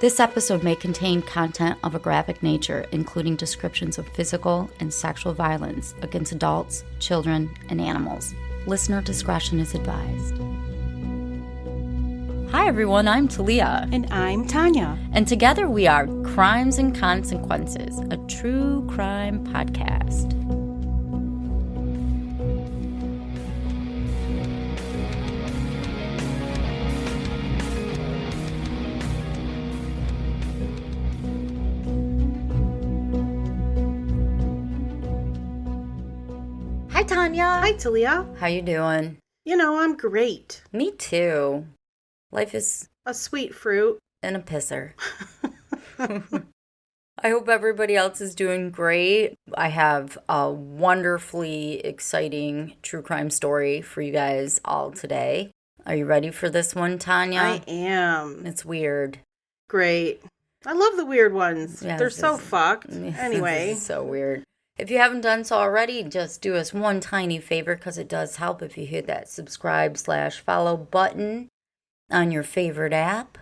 This episode may contain content of a graphic nature, including descriptions of physical and sexual violence against adults, children, and animals. Listener discretion is advised. Hi everyone, I'm Talia. And I'm Tanya. And together we are Crimes and Consequences, a true crime podcast. Hi Tanya. Hi Talia. How you doing? You know, I'm great. Me too. Life is a sweet fruit. And a pisser. I hope everybody else is doing great. I have a wonderfully exciting true crime story for you guys all today. Are you ready for this one, Tanya? I am. It's weird. Great. I love the weird ones. Yeah, They're so fucked. Anyway. This is so weird. If you haven't done so already, just do us one tiny favor because it does help if you hit that subscribe/follow button on your favorite app.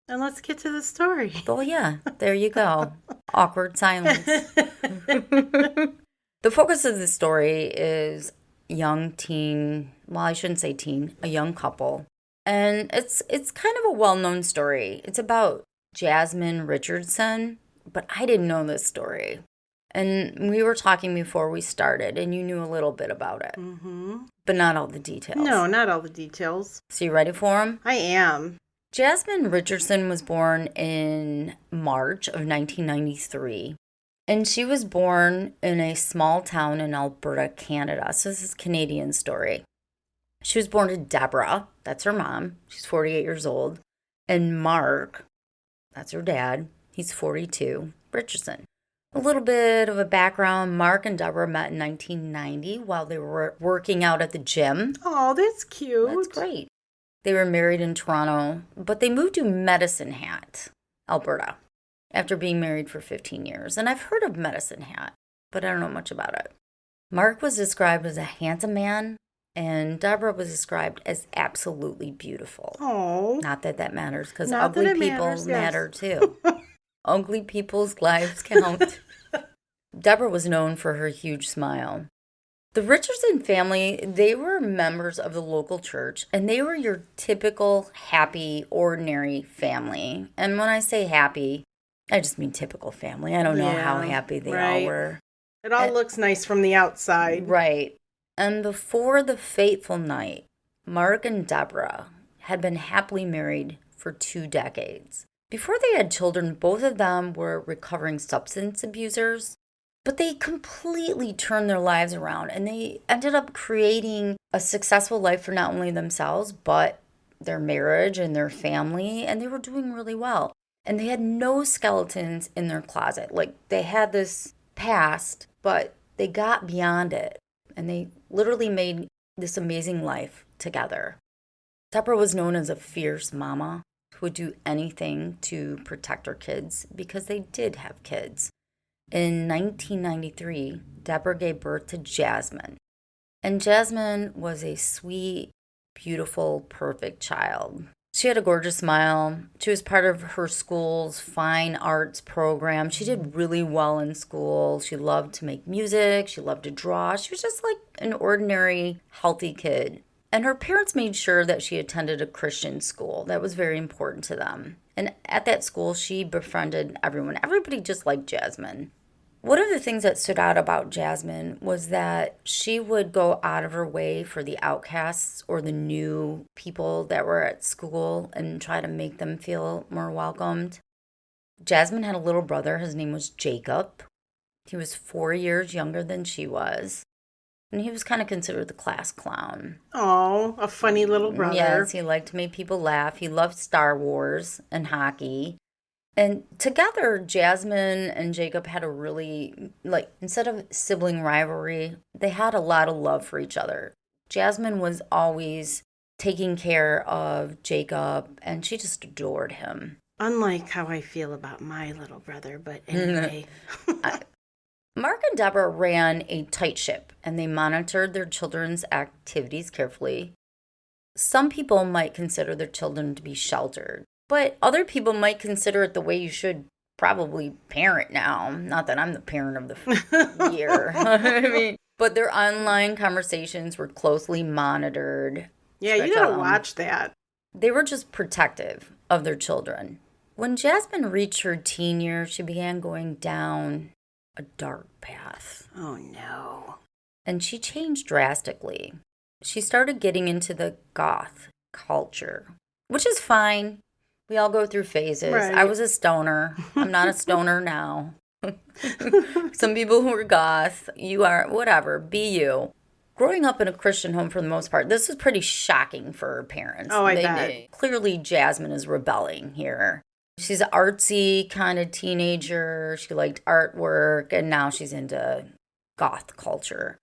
And let's get to the story. Oh, yeah. There you go. Awkward silence. The focus of the story is young teen, well, I shouldn't say teen, a young couple. And it's kind of a well-known story. It's about Jasmine Richardson, but I didn't know this story. And we were talking before we started, and you knew a little bit about it. Mm-hmm. But not all the details. No, not all the details. So you ready for them? I am. Jasmine Richardson was born in March of 1993. And she was born in a small town in Alberta, Canada. So this is a Canadian story. She was born to Debra. That's her mom. She's 48 years old. And Marc, that's her dad. He's 42. Richardson. A little bit of a background. Marc and Debra met in 1990 while they were working out at the gym. Oh, that's cute. That's great. They were married in Toronto, but they moved to Medicine Hat, Alberta, after being married for 15 years. And I've heard of Medicine Hat, but I don't know much about it. Marc was described as a handsome man, and Debra was described as absolutely beautiful. Oh. Not that that matters, because ugly people matter too. Ugly people's lives count. Debra was known for her huge smile. The Richardson family, they were members of the local church, and they were your typical happy, ordinary family. And when I say happy, I just mean typical family. I don't know how happy they all were. It all looks nice from the outside. Right. And before the fateful night, Marc and Debra had been happily married for 2 decades. Before they had children, both of them were recovering substance abusers, but they completely turned their lives around and they ended up creating a successful life for not only themselves, but their marriage and their family, and they were doing really well. And they had no skeletons in their closet. Like, they had this past, but they got beyond it, and they literally made this amazing life together. Debra was known as a fierce mama who would do anything to protect her kids because they did have kids. In 1993, Debra gave birth to Jasmine. And Jasmine was a sweet, beautiful, perfect child. She had a gorgeous smile. She was part of her school's fine arts program. She did really well in school. She loved to make music. She loved to draw. She was just like an ordinary, healthy kid. And her parents made sure that she attended a Christian school. That was very important to them. And at that school, she befriended everyone. Everybody just liked Jasmine. One of the things that stood out about Jasmine was that she would go out of her way for the outcasts or the new people that were at school and try to make them feel more welcomed. Jasmine had a little brother. His name was Jacob. He was 4 years younger than she was. And he was kind of considered the class clown. Oh, a funny little brother. Yes, he liked to make people laugh. He loved Star Wars and hockey. And together, Jasmine and Jacob had a really, instead of sibling rivalry, they had a lot of love for each other. Jasmine was always taking care of Jacob, and she just adored him. Unlike how I feel about my little brother, but anyway. Marc and Debra ran a tight ship, and they monitored their children's activities carefully. Some people might consider their children to be sheltered, But other people might consider it the way you should probably parent now. Not that I'm the parent of the year. I mean, but their online conversations were closely monitored. Yeah, you gotta watch that. They were just protective of their children. When Jasmine reached her teen years, she began going down a dark path. Oh, no. And she changed drastically. She started getting into the goth culture, which is fine. We all go through phases. Right. I was a stoner. I'm not a stoner now. Some people who are goth, you are, whatever, be you. Growing up in a Christian home for the most part, this was pretty shocking for her parents. Oh, I bet. Clearly, Jasmine is rebelling here. She's an artsy kind of teenager. She liked artwork, and now she's into goth culture.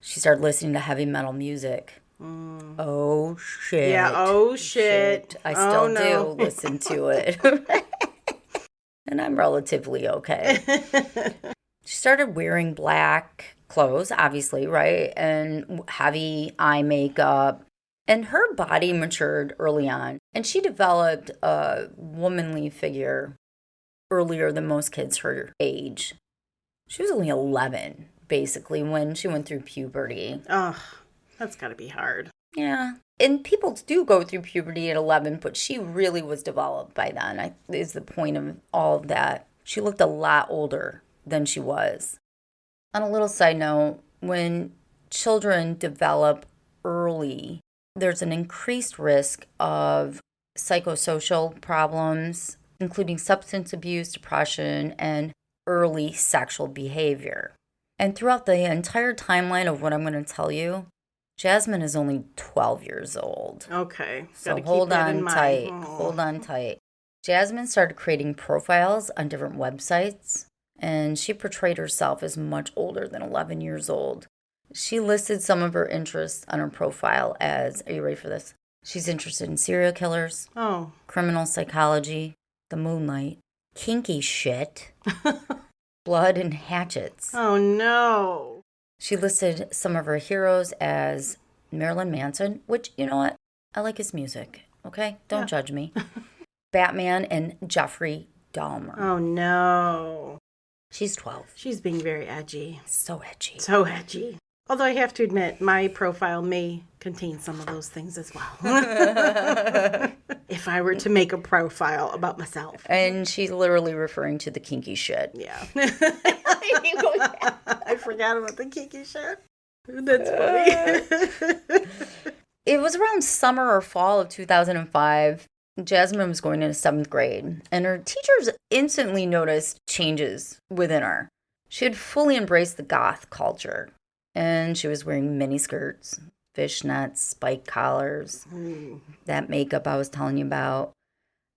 She started listening to heavy metal music. Oh, shit. Yeah, oh, shit. I still do listen to it. And I'm relatively okay. She started wearing black clothes, obviously, right? And heavy eye makeup. And her body matured early on. And she developed a womanly figure earlier than most kids her age. She was only 11, basically, when she went through puberty. Ugh, that's gotta be hard. Yeah. And people do go through puberty at 11, but she really was developed by then, is the point of all of that. She looked a lot older than she was. On a little side note, when children develop early, there's an increased risk of psychosocial problems, including substance abuse, depression, and early sexual behavior. And throughout the entire timeline of what I'm going to tell you, Jasmine is only 12 years old. Okay. So hold on tight. Hold on tight. Jasmine started creating profiles on different websites, and she portrayed herself as much older than 11 years old. She listed some of her interests on her profile as, are you ready for this? She's interested in serial killers, criminal psychology, the moonlight, kinky shit, blood, and hatchets. Oh, no. She listed some of her heroes as Marilyn Manson, which, you know what? I like his music, okay? Don't judge me. Batman and Jeffrey Dahmer. Oh, no. She's 12. She's being very edgy. So edgy. So edgy. Although I have to admit, my profile may contain some of those things as well. If I were to make a profile about myself. And she's literally referring to the kinky shit. Yeah. I forgot about the kinky shit. That's funny. It was around summer or fall of 2005. Jasmine was going into 7th grade, and her teachers instantly noticed changes within her. She had fully embraced the goth culture, and she was wearing mini skirts, fishnets, spike collars, that makeup I was telling you about.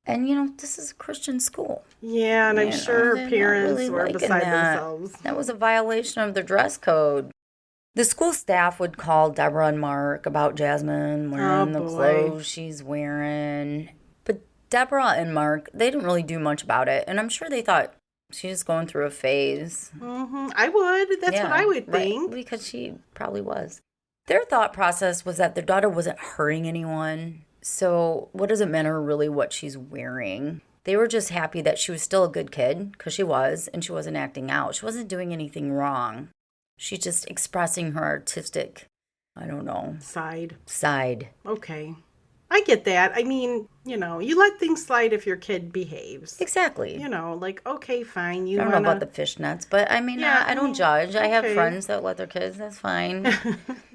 And, you know, this is a Christian school. Yeah, and I'm sure her parents really were beside themselves. That was a violation of their dress code. The school staff would call Debra and Marc about Jasmine wearing the clothes she's wearing. But Debra and Marc, they didn't really do much about it. And I'm sure they thought she's just going through a phase. Mm-hmm. I would. That's what I would think. Right, because she probably was. Their thought process was that their daughter wasn't hurting anyone. So what does it matter really what she's wearing? They were just happy that she was still a good kid, because she was, and she wasn't acting out. She wasn't doing anything wrong. She's just expressing her artistic, I don't know. Side. Okay. I get that. I mean, you know, you let things slide if your kid behaves. Exactly. You know, like, okay, fine. I don't know about the fishnets, but I mean, I don't judge. I have friends that let their kids. That's fine.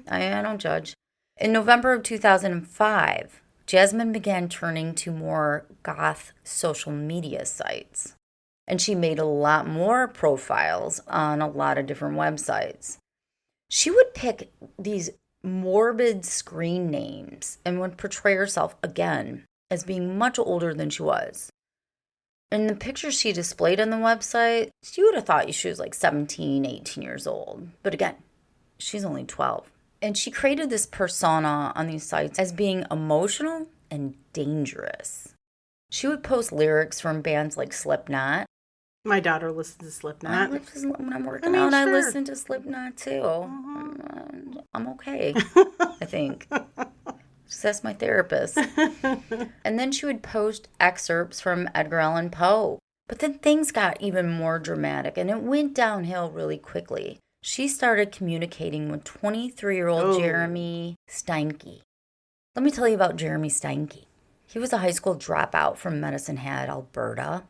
I don't judge. In November of 2005, Jasmine began turning to more goth social media sites. And she made a lot more profiles on a lot of different websites. She would pick these morbid screen names and would portray herself again as being much older than she was. In the pictures she displayed on the website, you would have thought she was like 17, 18 years old. But again, she's only 12. And she created this persona on these sites as being emotional and dangerous. She would post lyrics from bands like Slipknot. My daughter listens to Slipknot. When I'm working out, I listen to Slipknot too. I'm okay, I think. Just ask my therapist. And then she would post excerpts from Edgar Allan Poe. But then things got even more dramatic, and it went downhill really quickly. She started communicating with 23-year-old Jeremy Steinke. Let me tell you about Jeremy Steinke. He was a high school dropout from Medicine Hat, Alberta.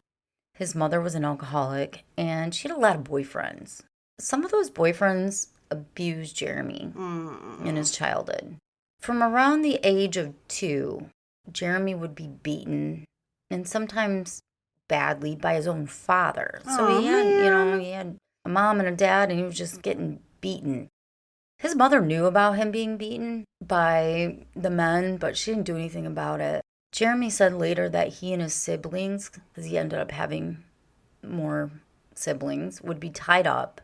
His mother was an alcoholic, and she had a lot of boyfriends. Some of those boyfriends abused Jeremy in his childhood. From around the age of 2, Jeremy would be beaten, and sometimes badly, by his own father. So he had a mom and a dad, and he was just getting beaten. His mother knew about him being beaten by the men, but she didn't do anything about it. Jeremy said later that he and his siblings, because he ended up having more siblings, would be tied up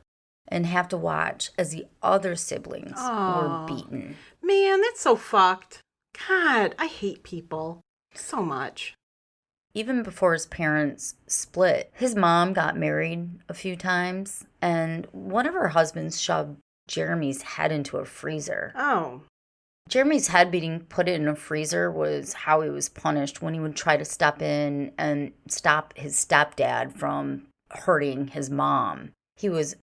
and have to watch as the other siblings were beaten. Man, that's so fucked. God, I hate people so much. Even before his parents split, his mom got married a few times, and one of her husbands shoved Jeremy's head into a freezer. Oh. Jeremy's head being put in a freezer was how he was punished when he would try to step in and stop his stepdad from hurting his mom. He was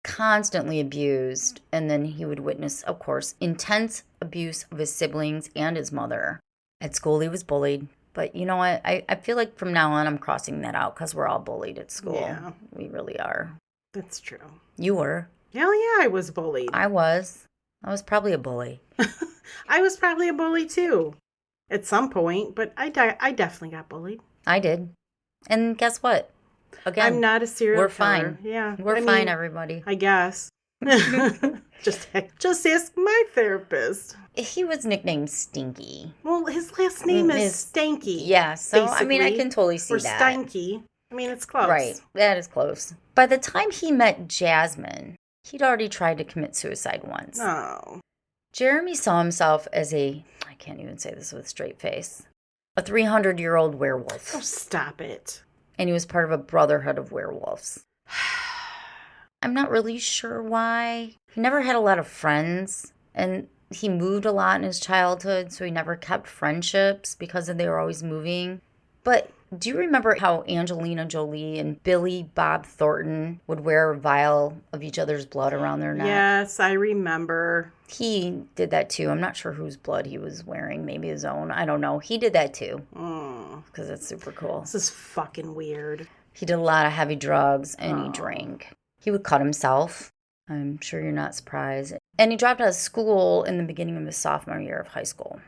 constantly abused, and then he would witness, of course, intense abuse of his siblings and his mother. At school, he was bullied. But you know what? I feel like from now on, I'm crossing that out because we're all bullied at school. Yeah. We really are. That's true. You were. Hell yeah, I was bullied. I was probably a bully. I was probably a bully too at some point, but I definitely got bullied. I did. And guess what? Again, I'm not a serial we're killer. Fine. Yeah. We're fine, everybody. I guess. Just ask my therapist. He was nicknamed Stinky. Well, his last name is Stanky. Yeah, so I mean, I can totally see that. Or Steinke. I mean, it's close. Right, that is close. By the time he met Jasmine, he'd already tried to commit suicide once. Oh. Jeremy saw himself as I can't even say this with a straight face, a 300-year-old werewolf. Oh, stop it. And he was part of a brotherhood of werewolves. I'm not really sure why. He never had a lot of friends, and he moved a lot in his childhood, so he never kept friendships because they were always moving. But do you remember how Angelina Jolie and Billy Bob Thornton would wear a vial of each other's blood around their neck? Yes, I remember. He did that too. I'm not sure whose blood he was wearing. Maybe his own. I don't know. He did that too. Because it's super cool. This is fucking weird. He did a lot of heavy drugs, and he drank. He would cut himself. I'm sure you're not surprised. And he dropped out of school in the beginning of his sophomore year of high school.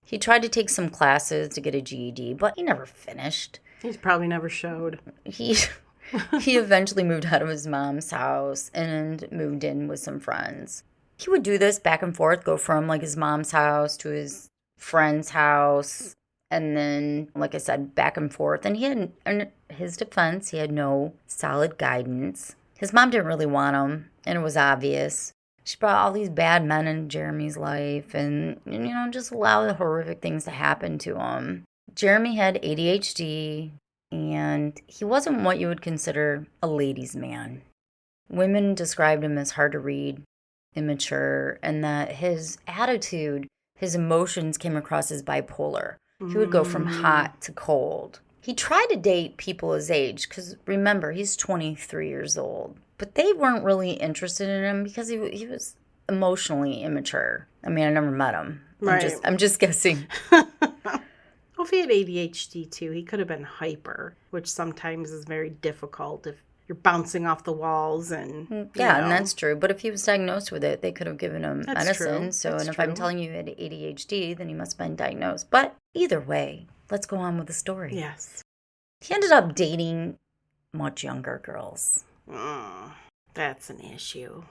He tried to take some classes to get a GED, but he never finished. He's probably never showed. He eventually moved out of his mom's house and moved in with some friends. He would do this back and forth, go from like his mom's house to his friend's house, and then, like I said, back and forth. And he had, in his defense, he had no solid guidance. His mom didn't really want him, and it was obvious. She brought all these bad men in Jeremy's life and just allowed horrific things to happen to him. Jeremy had ADHD, and he wasn't what you would consider a ladies' man. Women described him as hard to read, immature, and that his attitude, his emotions came across as bipolar. He would go from hot to cold. He tried to date people his age because, remember, he's 23 years old. But they weren't really interested in him because he was emotionally immature. I mean, I never met him. Right. I'm just guessing. Well, if he had ADHD too, he could have been hyper, which sometimes is very difficult if you're bouncing off the walls and yeah, and that's true. But if he was diagnosed with it, they could have given him medicine. True. So, that's if true. I'm telling you he had ADHD, then he must have been diagnosed. But either way, let's go on with the story. Yes. He ended up dating much younger girls. That's an issue.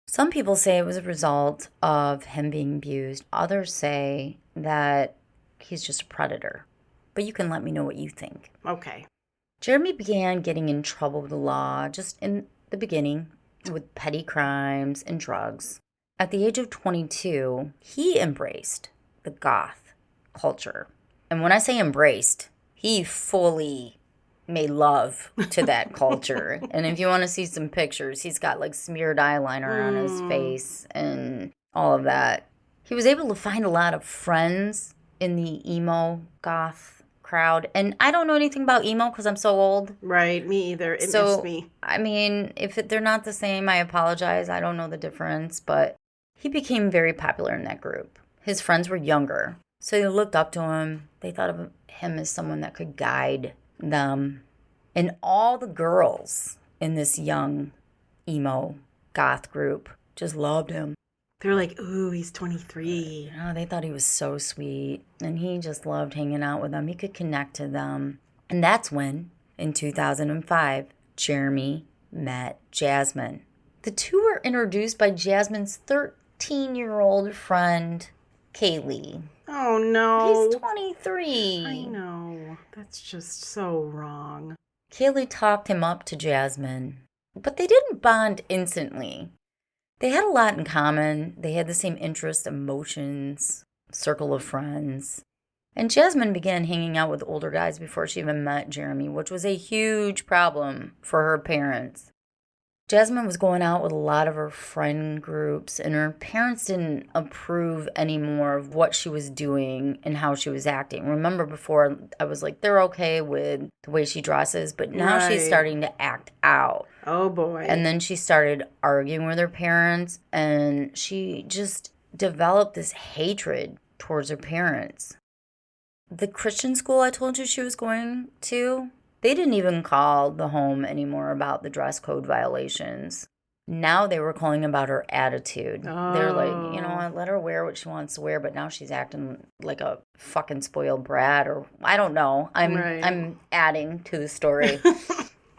Some people say it was a result of him being abused. Others say that he's just a predator. But you can let me know what you think. Okay. Jeremy began getting in trouble with the law just in the beginning with petty crimes and drugs. At the age of 22, he embraced the Goth culture. And when I say embraced, he fully made love to that culture. And if you want to see some pictures, he's got like smeared eyeliner on his face and all of that. He was able to find a lot of friends in the emo goth crowd. And I don't know anything about emo because I'm so old. Right, me either. It So, missed me. I mean, if they're not the same, I apologize. I don't know the difference. But he became very popular in that group. His friends were younger, so they looked up to him. They thought of him as someone that could guide them. And all the girls in this young emo goth group just loved him. They're like, ooh, he's 23. Oh, they thought he was so sweet. And he just loved hanging out with them. He could connect to them. And that's when, in 2005, Jeremy met Jasmine. The two were introduced by Jasmine's 13-year-old friend, Kaylee. Oh, no. He's 23. I know. That's just so wrong. Kaylee talked him up to Jasmine. But they didn't bond instantly. They had a lot in common. They had the same interests, emotions, circle of friends. And Jasmine began hanging out with older guys before she even met Jeremy, which was a huge problem for her parents. Jasmine was going out with a lot of her friend groups, and her parents didn't approve anymore of what she was doing and how she was acting. Remember before, I was like, they're okay with the way she dresses, but now she's starting to act out. Oh, boy. And then she started arguing with her parents, and she just developed this hatred towards her parents. The Christian school I told you she was going to, they didn't even call the home anymore about the dress code violations. Now they were calling about her attitude. They're like, you know what, let her wear what she wants to wear, but now she's acting like a fucking spoiled brat, or I don't know. I'm adding to the story.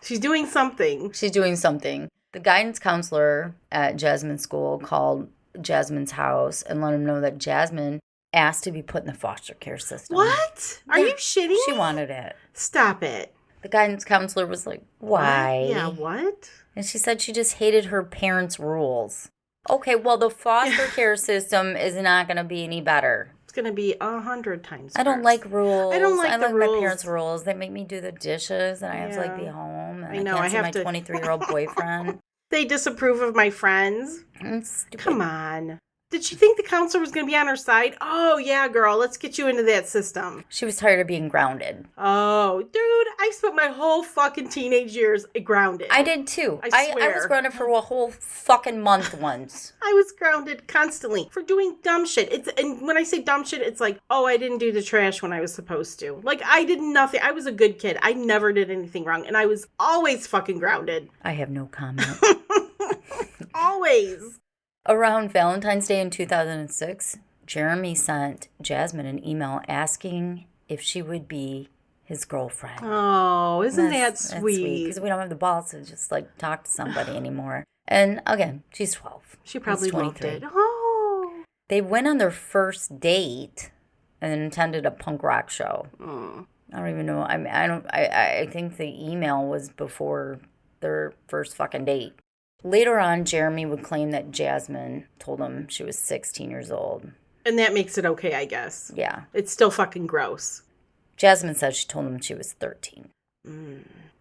She's doing something. She's doing something. The guidance counselor at Jasmine's school called Jasmine's house and let him know that Jasmine asked to be put in the foster care system. What? Are you shitting She me? wanted it. Stop it. The guidance counselor was like, why? What? Yeah, what? And she said she just hated her parents' rules. Okay, well, the foster care system is not going to be any better. It's going to be 100 times worse. I don't like rules. I don't like the rules. My parents' rules. They make me do the dishes, and I have to like be home. And I know, I can't I see have my to- 23-year-old boyfriend. They disapprove of my friends. It's stupid. Come on. Did she think the counselor was going to be on her side? Oh, yeah, girl. Let's get you into that system. She was tired of being grounded. Oh, dude. I spent my whole fucking teenage years grounded. I did too. I swear. I was grounded for a whole fucking month once. I was grounded constantly for doing dumb shit. And when I say dumb shit, it's like, oh, I didn't do the trash when I was supposed to. Like, I did nothing. I was a good kid. I never did anything wrong. And I was always fucking grounded. I have no comment. Always. Around Valentine's Day in 2006, Jeremy sent Jasmine an email asking if she would be his girlfriend. Oh, isn't that sweet? Because we don't have the balls to just like talk to somebody anymore. And again, she's 12. She probably He's loved 23. it. Oh. They went on their first date and attended a punk rock show. I don't even know. I think the email was before their first fucking date. Later on, Jeremy would claim that Jasmine told him she was 16 years old. And that makes it okay, I guess. Yeah. It's still fucking gross. Jasmine said she told him she was 13.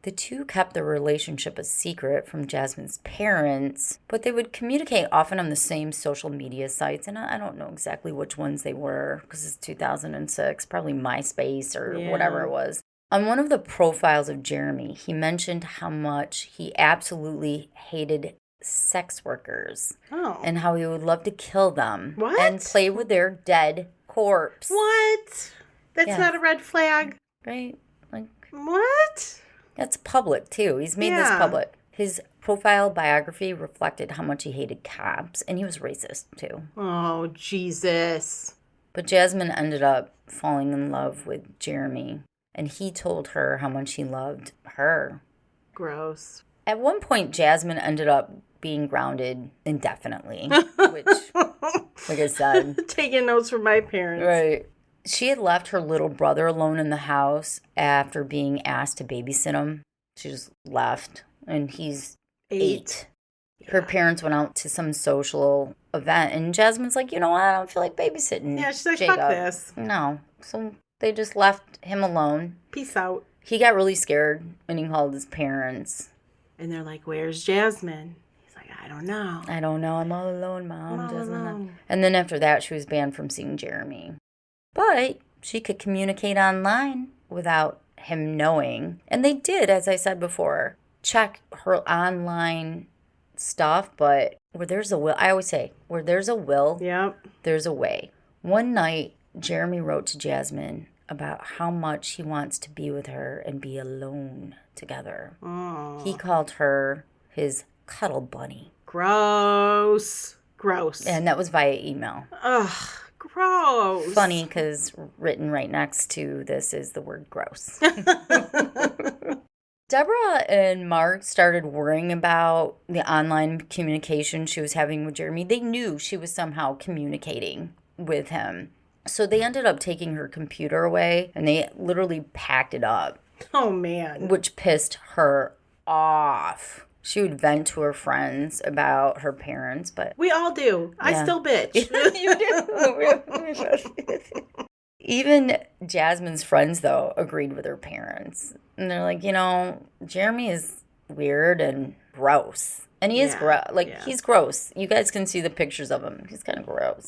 The two kept their relationship a secret from Jasmine's parents, but they would communicate often on the same social media sites, and I don't know exactly which ones they were, because it's 2006, probably MySpace or whatever it was. On one of the profiles of Jeremy, he mentioned how much he absolutely hated sex workers and how he would love to kill them and play with their dead corpse. What? That's not a red flag. Right? Like, what? That's public, too. He's made this public. His profile biography reflected how much he hated cops, and he was racist, too. Oh, Jesus. But Jasmine ended up falling in love with Jeremy, and he told her how much he loved her. Gross. At one point, Jasmine ended up being grounded indefinitely, which, like I said... Taking notes from my parents. Right. She had left her little brother alone in the house after being asked to babysit him. She just left, and he's 8. Her parents went out to some social event, and Jasmine's like, you know what, I don't feel like babysitting. Yeah, she's like, Jacob. fuck this. No. So they just left him alone. Peace out. He got really scared, and he called his parents. And they're like, where's Jasmine? He's like, I don't know. I'm all alone, Mom. I'm all alone. And then after that, she was banned from seeing Jeremy. But she could communicate online without him knowing. And they did, as I said before, check her online stuff. But where there's a will, I always say, where there's a will, there's a way. One night, Jeremy wrote to Jasmine about how much he wants to be with her and be alone together. Oh. He called her his cuddle bunny. Gross. And that was via email. Ugh, gross. Funny, because written right next to this is the word gross. Debra and Marc started worrying about the online communication she was having with Jeremy. They knew she was somehow communicating with him. So they ended up taking her computer away, and they literally packed it up. Oh, man. Which pissed her off. She would vent to her friends about her parents, but... We all do. Yeah. I still bitch. You do. Even Jasmine's friends, though, agreed with her parents. And they're like, Jeremy is weird and gross. And he is gross. He's gross. You guys can see the pictures of him. He's kind of gross.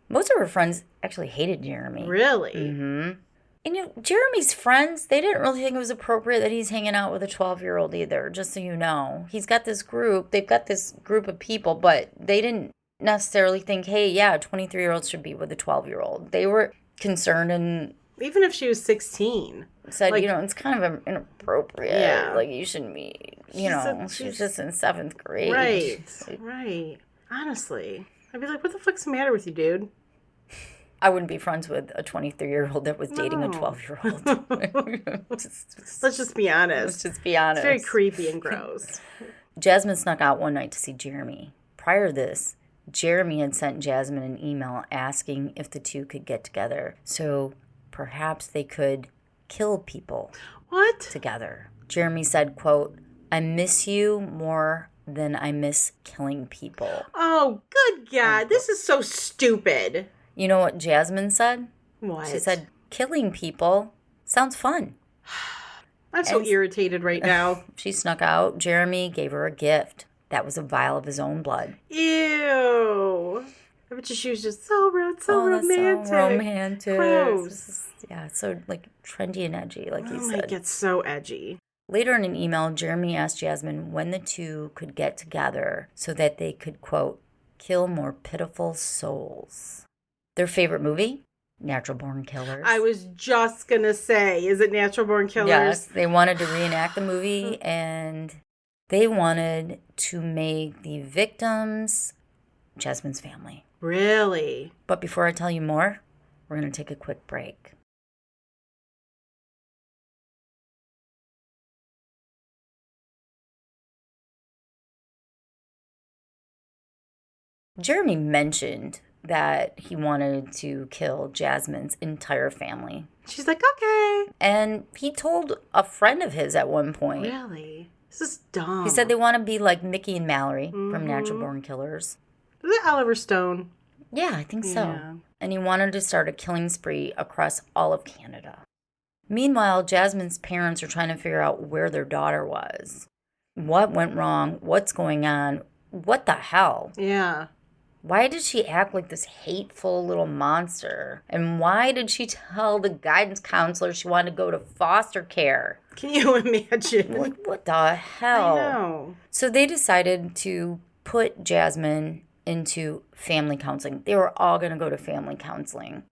Most of her friends actually hated Jeremy. Really? Mm-hmm. And Jeremy's friends, they didn't really think it was appropriate that he's hanging out with a 12-year-old either, just so you know. They've got this group of people, but they didn't necessarily think, hey, yeah, a 23-year-old should be with a 12-year-old. They were concerned and... Even if she was 16. Said, it's kind of inappropriate. Yeah. You shouldn't be, she's just in 7th grade. Right. Honestly. I'd be like, what the fuck's the matter with you, dude? I wouldn't be friends with a 23-year-old that was dating a 12-year-old. Let's just be honest. It's very creepy and gross. Jasmine snuck out one night to see Jeremy. Prior to this, Jeremy had sent Jasmine an email asking if the two could get together. So perhaps they could kill people. What? Together. Jeremy said, quote, "I miss you more than I miss killing people." Oh, good God. This is so stupid. You know what Jasmine said? What? She said, killing people sounds fun. I'm so irritated right now. She snuck out. Jeremy gave her a gift. That was a vial of his own blood. Ew. I bet she was just so romantic. So romantic. Gross. Yeah, so trendy and edgy, like you said. It gets so edgy. Later in an email, Jeremy asked Jasmine when the two could get together so that they could, quote, kill more pitiful souls. Their favorite movie? Natural Born Killers. I was just going to say, is it Natural Born Killers? Yes, they wanted to reenact the movie, and they wanted to make the victims Jasmine's family. Really? But before I tell you more, we're going to take a quick break. Jeremy mentioned that he wanted to kill Jasmine's entire family. She's like, okay. And he told a friend of his at one point. Really? This is dumb. He said they want to be like Mickey and Mallory from Natural Born Killers. Is it Oliver Stone? Yeah, I think so. Yeah. And he wanted to start a killing spree across all of Canada. Meanwhile, Jasmine's parents are trying to figure out where their daughter was. What went wrong? What's going on? What the hell? Yeah. Why did she act like this hateful little monster? And why did she tell the guidance counselor she wanted to go to foster care? Can you imagine? What the hell? I know. So they decided to put Jasmine into family counseling. They were all going to go to family counseling.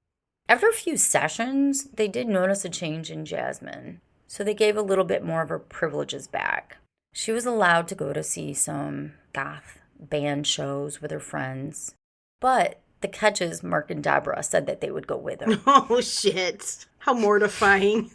After a few sessions, they did notice a change in Jasmine. So they gave a little bit more of her privileges back. She was allowed to go to see some Goth band shows with her friends. But the catches, Marc and Debra said that they would go with her. Oh, shit. How mortifying.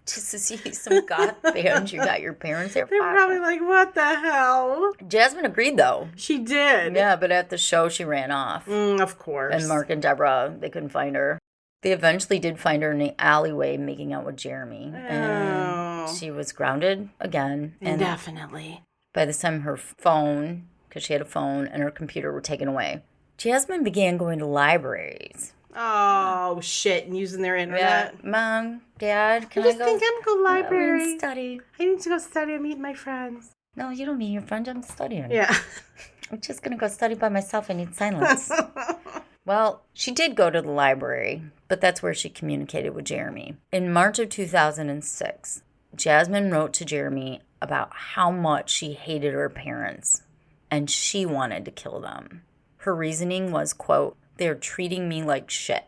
Just to see some Goth bands you got your parents there. They're probably like, what the hell? Jasmine agreed, though. She did. Yeah, but at the show, she ran off. Of course. And Marc and Debra, they couldn't find her. They eventually did find her in the alleyway making out with Jeremy. Oh. And she was grounded again. Indefinitely. By this time, her phone, because she had a phone, and her computer were taken away. Jasmine began going to libraries. Oh, shit, and using their internet. Yeah. Mom, Dad, can I think I'm going to go to the library. Study. I need to go study. I'm meeting my friends. No, you don't mean your friend. I'm studying. Yeah. I'm just going to go study by myself. I need silence. Well, she did go to the library, but that's where she communicated with Jeremy. In March of 2006, Jasmine wrote to Jeremy about how much she hated her parents, and she wanted to kill them. Her reasoning was, quote, "They're treating me like shit."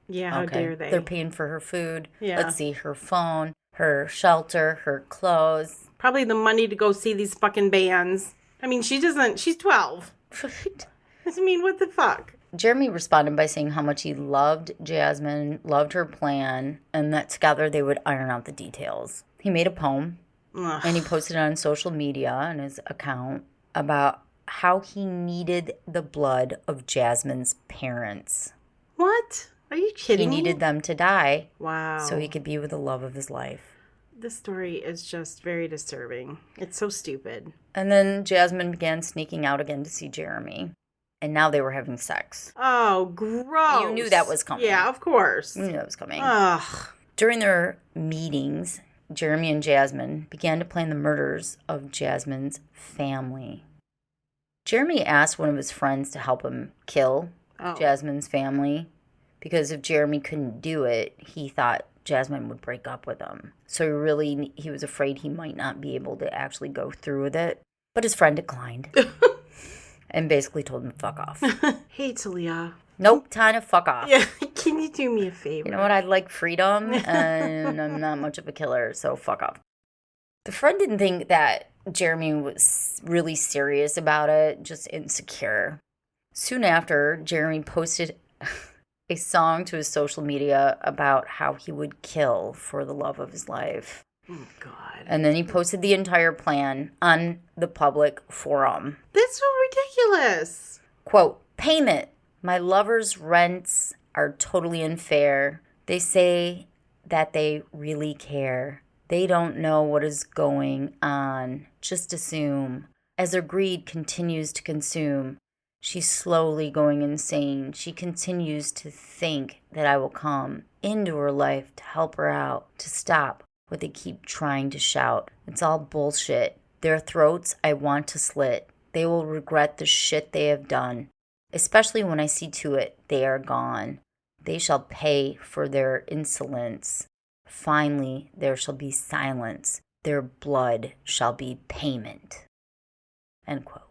Yeah, how dare they? They're paying for her food. Yeah. Let's see, her phone, her shelter, her clothes. Probably the money to go see these fucking bands. I mean, she's 12. I mean, what the fuck? Jeremy responded by saying how much he loved Jasmine, loved her plan, and that together they would iron out the details. He made a poem, and he posted it on social media on his account about how he needed the blood of Jasmine's parents. What? Are you kidding me? He needed them to die. Wow. So he could be with the love of his life. This story is just very disturbing. It's so stupid. And then Jasmine began sneaking out again to see Jeremy. And now they were having sex. Oh, gross. You knew that was coming. Yeah, of course. You knew that was coming. Ugh. During their meetings, Jeremy and Jasmine began to plan the murders of Jasmine's family. Jeremy asked one of his friends to help him kill Jasmine's family because if Jeremy couldn't do it, he thought Jasmine would break up with him. So he was afraid he might not be able to actually go through with it. But his friend declined. And basically told him to fuck off. Hey, Talia. Nope, time to fuck off. Yeah, can you do me a favor? You know what? I'd like freedom, and I'm not much of a killer, so fuck off. The friend didn't think that Jeremy was really serious about it, just insecure. Soon after, Jeremy posted a song to his social media about how he would kill for the love of his life. Oh, God. And then he posted the entire plan on the public forum. That's so ridiculous. Quote, "Payment. My lover's rents are totally unfair. They say that they really care. They don't know what is going on. Just assume. As her greed continues to consume, she's slowly going insane. She continues to think that I will come into her life to help her out, to stop what they keep trying to shout. It's all bullshit. Their throats I want to slit. They will regret the shit they have done, especially when I see to it they are gone. They shall pay for their insolence. Finally, there shall be silence. Their blood shall be payment." End quote.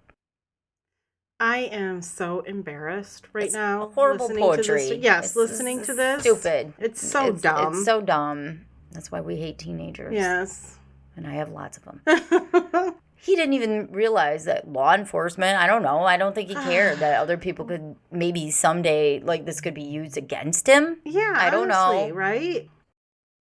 I am so embarrassed right now. Horrible poetry. Listening to this. Stupid. It's so dumb. It's so dumb. That's why we hate teenagers. Yes. And I have lots of them. He didn't even realize that law enforcement, I don't know, I don't think he cared that other people could maybe someday, like, this could be used against him. Yeah, I don't honestly, know. Right?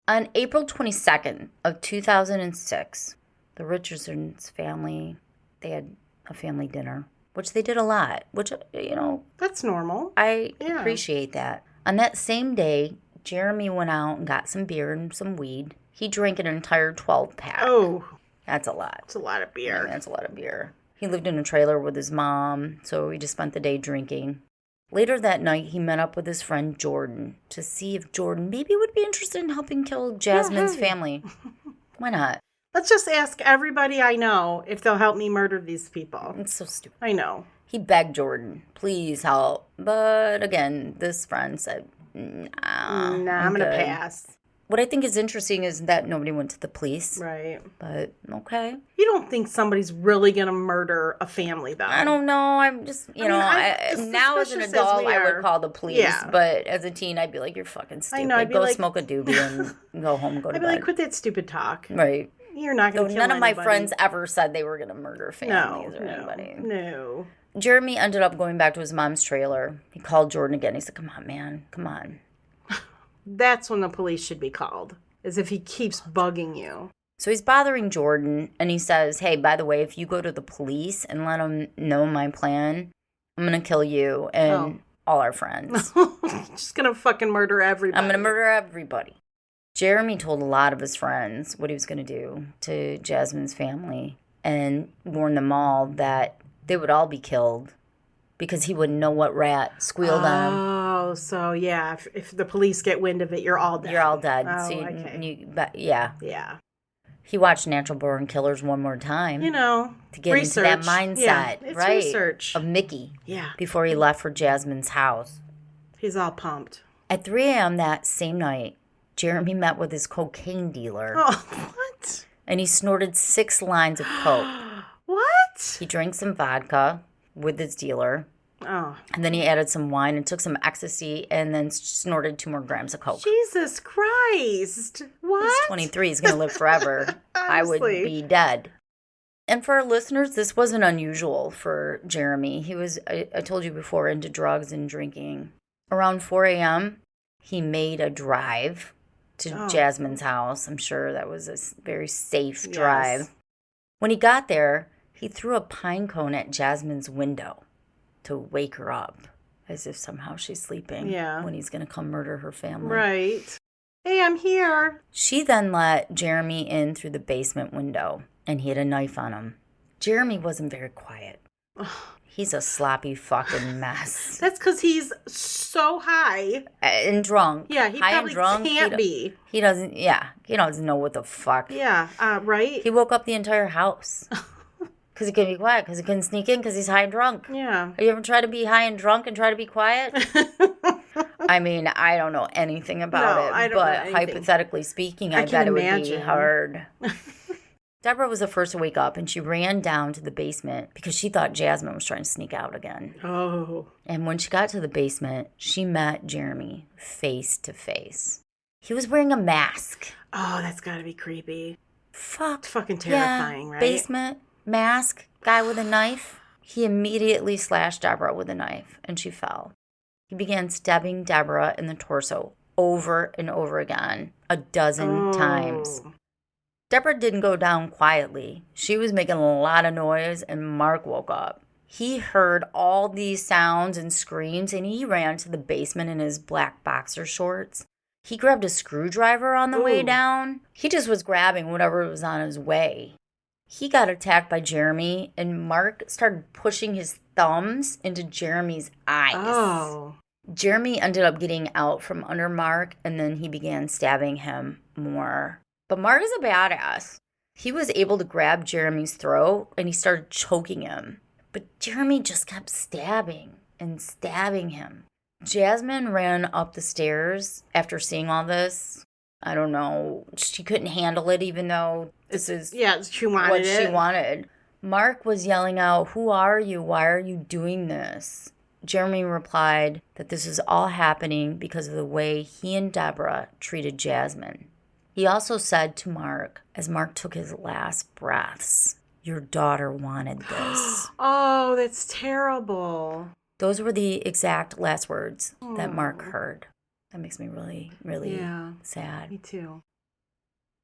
On April 22nd of 2006, the Richardson family, they had a family dinner, which they did a lot, which, you know. That's normal. I appreciate that. On that same day, Jeremy went out and got some beer and some weed. He drank an entire 12-pack. Oh. That's a lot. It's a lot of beer. That's a lot of beer. He lived in a trailer with his mom, so he just spent the day drinking. Later that night, he met up with his friend Jordan to see if Jordan maybe would be interested in helping kill Jasmine's family. Why not? Let's just ask everybody I know if they'll help me murder these people. It's so stupid. I know. He begged Jordan, please help. But again, this friend said, nah, I'm going to pass. What I think is interesting is that nobody went to the police. Right. But, okay. You don't think somebody's really going to murder a family, though? I don't know. I'm just, now as an adult, I would call the police. Yeah. But as a teen, I'd be like, you're fucking stupid. I know. I'd be like, smoke a doobie and go home and go to bed. I'd be like, quit that stupid talk. Right. You're not going to kill None of anybody. my friends ever said they were going to murder families or anybody. No. Jeremy ended up going back to his mom's trailer. He called Jordan again. He said, come on, man. Come on. That's when the police should be called, is if he keeps bugging you. So he's bothering Jordan, and he says, hey, by the way, if you go to the police and let them know my plan, I'm going to kill you and all our friends. Just going to fucking murder everybody. I'm going to murder everybody. Jeremy told a lot of his friends what he was going to do to Jasmine's family and warned them all that they would all be killed because he wouldn't know what rat squealed on him. Oh, so yeah, if the police get wind of it, you're all dead. You're all dead. Oh, so okay. Yeah. Yeah. He watched Natural Born Killers one more time. To get research. into that mindset, Yeah, it's right? research. Of Mickey. Yeah. Before he left for Jasmine's house. He's all pumped. At 3 a.m. that same night, Jeremy met with his cocaine dealer. Oh, what? And he snorted 6 lines of coke. What? He drank some vodka with his dealer. Oh. And then he added some wine and took some ecstasy and then snorted 2 more grams of coke. Jesus Christ. What? He's 23. He's going to live forever. I would Honestly. be dead. And for our listeners, this wasn't unusual for Jeremy. He was, I told you before, into drugs and drinking. Around 4 a.m., he made a drive to Jasmine's house. I'm sure that was a very safe drive. Yes. When he got there, he threw a pine cone at Jasmine's window to wake her up, as if somehow she's sleeping when he's going to come murder her family. Right. Hey, I'm here. She then let Jeremy in through the basement window, and he had a knife on him. Jeremy wasn't very quiet. He's a sloppy fucking mess. That's because he's so high. And drunk. Yeah, he high probably and drunk, can't be. He doesn't know what the fuck. Yeah, right? He woke up the entire house. Because he couldn't be quiet, because he couldn't sneak in, because he's high and drunk. Yeah. Have you ever tried to be high and drunk and try to be quiet? I mean, I don't know anything about it. I don't know anything. Hypothetically speaking, I bet it would be imagine. hard. Deborah was the first to wake up, and she ran down to the basement because she thought Jasmine was trying to sneak out again. Oh. And when she got to the basement, she met Jeremy face to face. He was wearing a mask. Oh, that's gotta be creepy. Fuck. Fucking terrifying, right? Basement, mask, guy with a knife. He immediately slashed Deborah with a knife, and she fell. He began stabbing Deborah in the torso over and over again, a dozen times. Deborah didn't go down quietly. She was making a lot of noise, and Marc woke up. He heard all these sounds and screams, and he ran to the basement in his black boxer shorts. He grabbed a screwdriver on the way down. He just was grabbing whatever was on his way. He got attacked by Jeremy, and Marc started pushing his thumbs into Jeremy's eyes. Oh. Jeremy ended up getting out from under Marc, and then he began stabbing him more. But Marc is a badass. He was able to grab Jeremy's throat, and he started choking him. But Jeremy just kept stabbing and stabbing him. Jasmine ran up the stairs after seeing all this. I don't know. She couldn't handle it, even though this is she wanted what she wanted. Marc was yelling out, "Who are you? Why are you doing this?" Jeremy replied that this is all happening because of the way he and Deborah treated Jasmine. He also said to Marc, as Marc took his last breaths, "Your daughter wanted this." Oh, that's terrible. Those were the exact last words that Marc heard. That makes me really, really sad. Me too.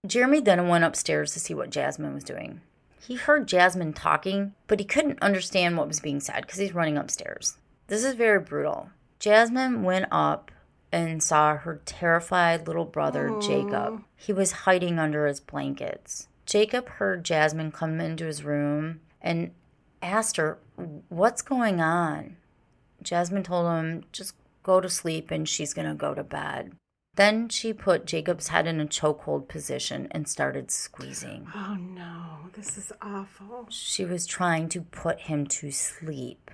Jeremy then went upstairs to see what Jasmine was doing. He heard Jasmine talking, but he couldn't understand what was being said because he's running upstairs. This is very brutal. Jasmine went up and saw her terrified little brother, Jacob. He was hiding under his blankets. Jacob heard Jasmine come into his room and asked her, "What's going on?" Jasmine told him, "Just go to sleep and she's going to go to bed." Then she put Jacob's head in a chokehold position and started squeezing. Oh no, this is awful. She was trying to put him to sleep.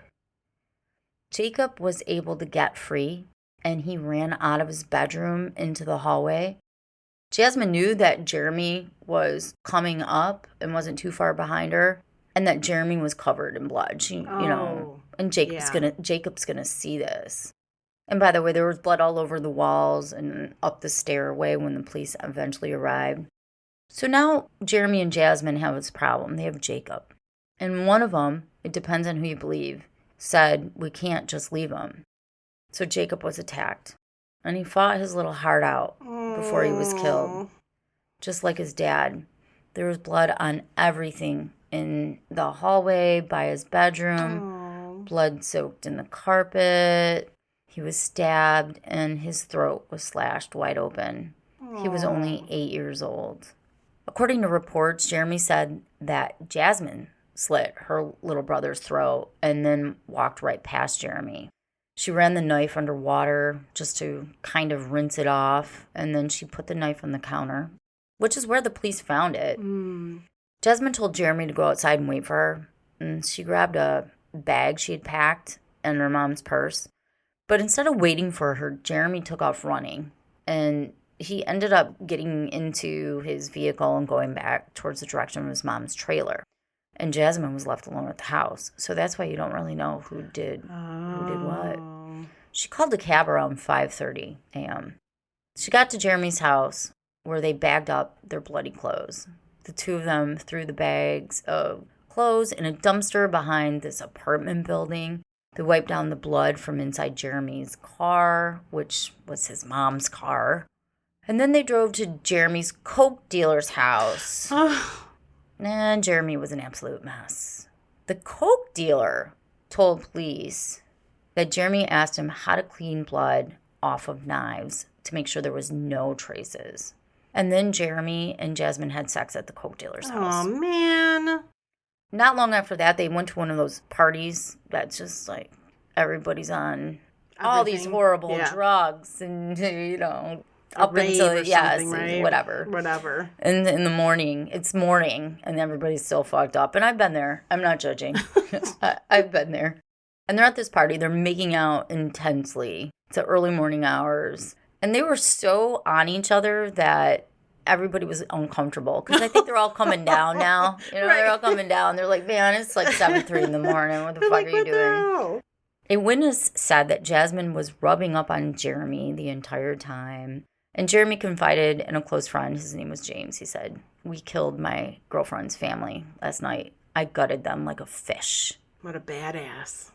Jacob was able to get free, and he ran out of his bedroom into the hallway. Jasmine knew that Jeremy was coming up and wasn't too far behind her, and that Jeremy was covered in blood. She, and Jacob's gonna see this. And by the way, there was blood all over the walls and up the stairway when the police eventually arrived. So now Jeremy and Jasmine have this problem. They have Jacob. And one of them, it depends on who you believe, said, "We can't just leave him." So Jacob was attacked. And he fought his little heart out before he was killed. Just like his dad. There was blood on everything in the hallway, by his bedroom, blood soaked in the carpet. He was stabbed and his throat was slashed wide open. He was only 8 years old. According to reports, Jeremy said that Jasmine slit her little brother's throat and then walked right past Jeremy. She ran the knife under water just to kind of rinse it off, and then she put the knife on the counter. which is where the police found it. Jasmine told Jeremy to go outside and wait for her, and she grabbed a bag she had packed and her mom's purse. But instead of waiting for her, Jeremy took off running, and he ended up getting into his vehicle and going back towards the direction of his mom's trailer. And Jasmine was left alone at the house. So that's why you don't really know who did what. She called a cab around 5:30 a.m. She got to Jeremy's house where they bagged up their bloody clothes. The two of them threw the bags of clothes in a dumpster behind this apartment building. They wiped down the blood from inside Jeremy's car, which was his mom's car. And then they drove to Jeremy's coke dealer's house. And Jeremy was an absolute mess. The coke dealer told police that Jeremy asked him how to clean blood off of knives to make sure there was no traces. And then Jeremy and Jasmine had sex at the coke dealer's house. Oh, man. Not long after that, they went to one of those parties that's just like everybody's on all these horrible drugs and, up until, right? whatever. And in the morning, it's morning, and everybody's still fucked up. And I've been there. I'm not judging. I've been there. And they're at this party. They're making out intensely. It's the early morning hours. And they were so on each other that everybody was uncomfortable. Because I think they're all coming down now. They're all coming down. They're like, man, it's like 7:03 in the morning. What the fuck are you doing? A witness said that Jasmine was rubbing up on Jeremy the entire time. And Jeremy confided in a close friend. His name was James. He said, "We killed my girlfriend's family last night. I gutted them like a fish." What a badass.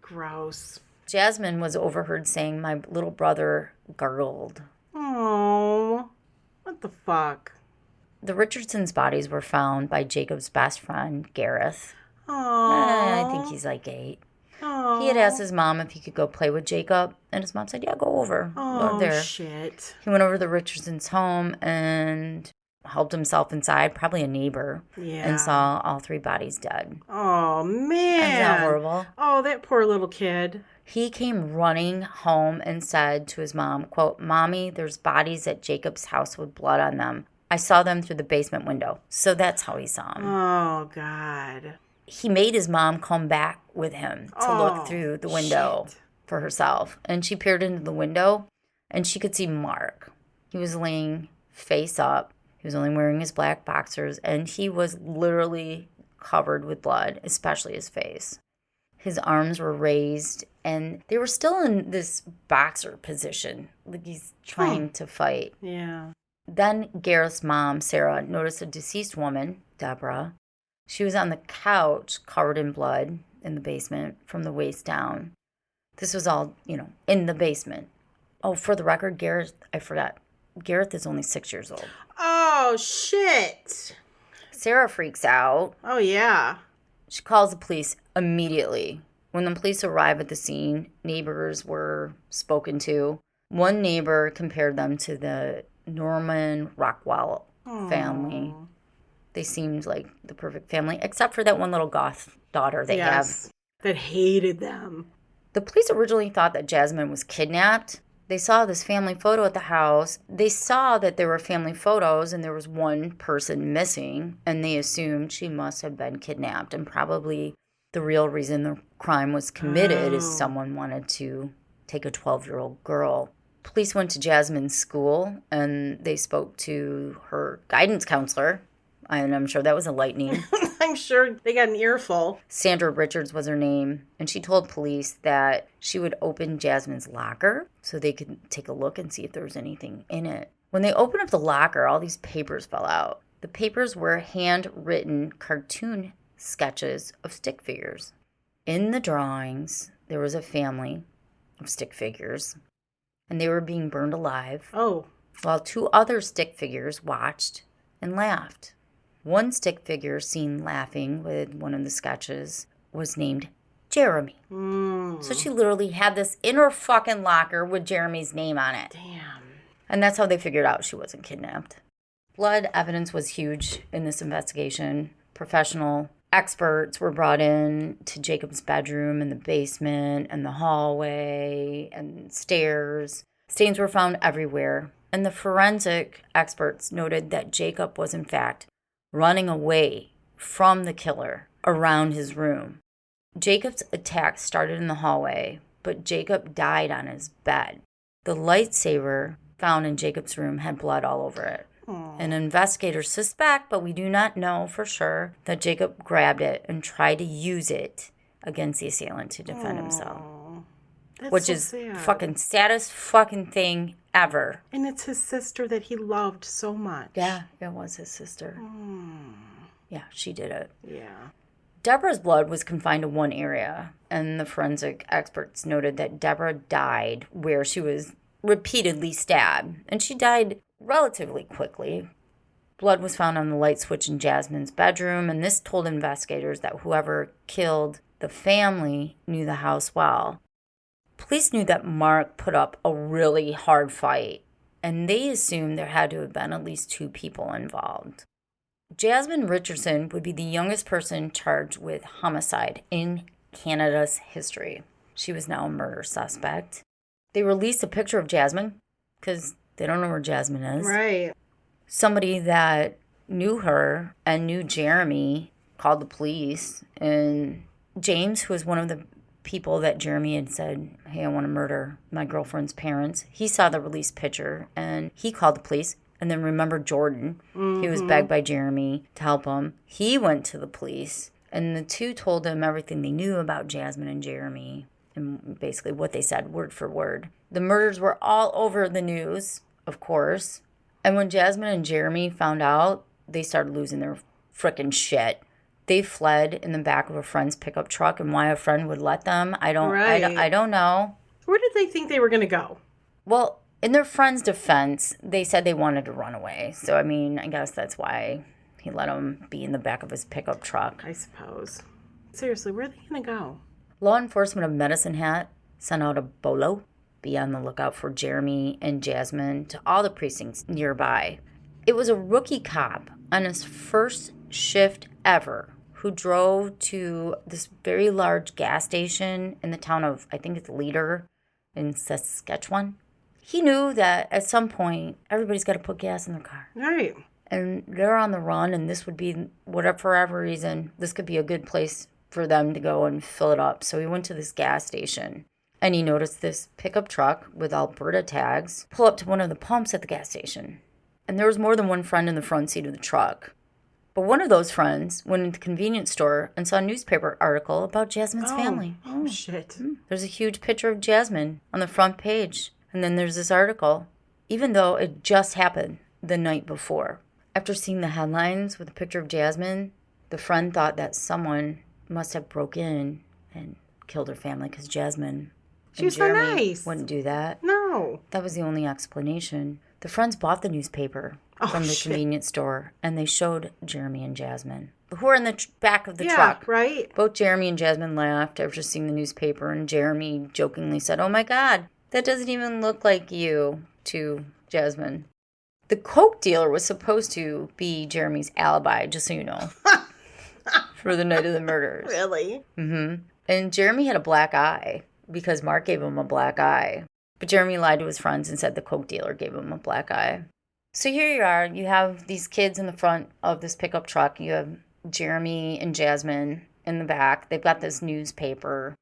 Gross. Jasmine was overheard saying, "My little brother gargled." Oh, what the fuck? The Richardsons' bodies were found by Jacob's best friend, Gareth. Oh. I think he's like 8. Aww. He had asked his mom if he could go play with Jacob, and his mom said, "Yeah, go over." Oh, there. Shit. He went over to the Richardsons' home and helped himself inside, probably a neighbor, and saw all 3 bodies dead. Oh, man. Isn't that horrible? Oh, that poor little kid. He came running home and said to his mom, quote, "Mommy, there's bodies at Jacob's house with blood on them. I saw them through the basement window." So that's how he saw them. Oh, God. He made his mom come back with him to look through the window for herself. And she peered into the window, and she could see Marc. He was laying face up. He was only wearing his black boxers, and he was literally covered with blood, especially his face. His arms were raised, and they were still in this boxer position, like he's trying to fight. Yeah. Then Gareth's mom, Sarah, noticed a deceased woman, Debra. She was on the couch, covered in blood in the basement from the waist down. This was all, in the basement. Oh, for the record, Gareth, I forgot. Gareth is only 6 years old. Oh, shit. Sarah freaks out. Oh, yeah. She calls the police immediately. When the police arrive at the scene, neighbors were spoken to. One neighbor compared them to the Norman Rockwell family. They seemed like the perfect family, except for that one little goth daughter they have. That hated them. The police originally thought that Jasmine was kidnapped. They saw this family photo at the house. They saw that there were family photos and there was one person missing, and they assumed she must have been kidnapped. And probably the real reason the crime was committed is someone wanted to take a 12-year-old girl. Police went to Jasmine's school, and they spoke to her guidance counselor. And I'm sure that was enlightening. I'm sure they got an earful. Sandra Richards was her name, and she told police that she would open Jasmine's locker so they could take a look and see if there was anything in it. When they opened up the locker, all these papers fell out. The papers were handwritten cartoon sketches of stick figures. In the drawings, there was a family of stick figures, and they were being burned alive. Oh. While 2 other stick figures watched and laughed. One stick figure seen laughing with one of the sketches was named Jeremy. So she literally had this in her fucking locker with Jeremy's name on it. Damn. And that's how they figured out she wasn't kidnapped. Blood evidence was huge in this investigation. Professional experts were brought in to Jacob's bedroom and the basement and the hallway and stairs. Stains were found everywhere. And the forensic experts noted that Jacob was, in fact, running away from the killer around his room. Jacob's attack started in the hallway, but Jacob died on his bed. The lightsaber found in Jacob's room had blood all over it. Aww. And investigators suspect, but we do not know for sure, that Jacob grabbed it and tried to use it against the assailant to defend himself. That's Which so is sad. fucking saddest fucking thing ever. And it's his sister that he loved so much. Yeah, it was his sister. Yeah, she did it. Yeah. Debra's blood was confined to one area, and the forensic experts noted that Debra died where she was repeatedly stabbed, and she died relatively quickly. Blood was found on the light switch in Jasmine's bedroom, and this told investigators that whoever killed the family knew the house well. Police knew that Marc put up a really hard fight, and they assumed there had to have been at least 2 people involved. Jasmine Richardson would be the youngest person charged with homicide in Canada's history. She was now a murder suspect. They released a picture of Jasmine because they don't know where Jasmine is. Right. Somebody that knew her and knew Jeremy called the police, and James, who was one of the people that Jeremy had said, hey, I want to murder my girlfriend's parents, he saw the released picture and he called the police. And then remember Jordan, he was begged by Jeremy to help him. He went to the police, and the 2 told him everything they knew about Jasmine and Jeremy, and basically what they said word for word. The murders were all over the news, of course. And when Jasmine and Jeremy found out, they started losing their frickin' shit. They fled in the back of a friend's pickup truck, and why a friend would let them, I don't know. Where did they think they were going to go? Well, in their friend's defense, they said they wanted to run away. So, I mean, I guess that's why he let them be in the back of his pickup truck. I suppose. Seriously, where are they going to go? Law enforcement of Medicine Hat sent out a bolo. Be on the lookout for Jeremy and Jasmine to all the precincts nearby. It was a rookie cop on his first shift ever who drove to this very large gas station in the town of, I think it's Leader in Saskatchewan. He knew that at some point, everybody's got to put gas in their car. Right. And they're on the run, and this would be, whatever, for whatever reason, this could be a good place for them to go and fill it up. So he went to this gas station, and he noticed this pickup truck with Alberta tags pull up to one of the pumps at the gas station. And there was more than one friend in the front seat of the truck. But one of those friends went into the convenience store and saw a newspaper article about Jasmine's family. Oh, shit. There's a huge picture of Jasmine on the front page. And then there's this article, even though it just happened the night before. After seeing the headlines with a picture of Jasmine, the friend thought that someone must have broke in and killed her family because Jasmine She was so nice. Wouldn't do that. No. That was the only explanation. The friends bought the newspaper from the convenience store, and they showed Jeremy and Jasmine, who were in the back of the truck. Yeah, right. Both Jeremy and Jasmine laughed after seeing the newspaper, and Jeremy jokingly said, "Oh my God, that doesn't even look like you," to Jasmine. The coke dealer was supposed to be Jeremy's alibi, just so you know, for the night of the murders. Really? Mm-hmm. And Jeremy had a black eye because Marc gave him a black eye. But Jeremy lied to his friends and said the coke dealer gave him a black eye. So here you are. You have these kids in the front of this pickup truck. You have Jeremy and Jasmine in the back. They've got this newspaper.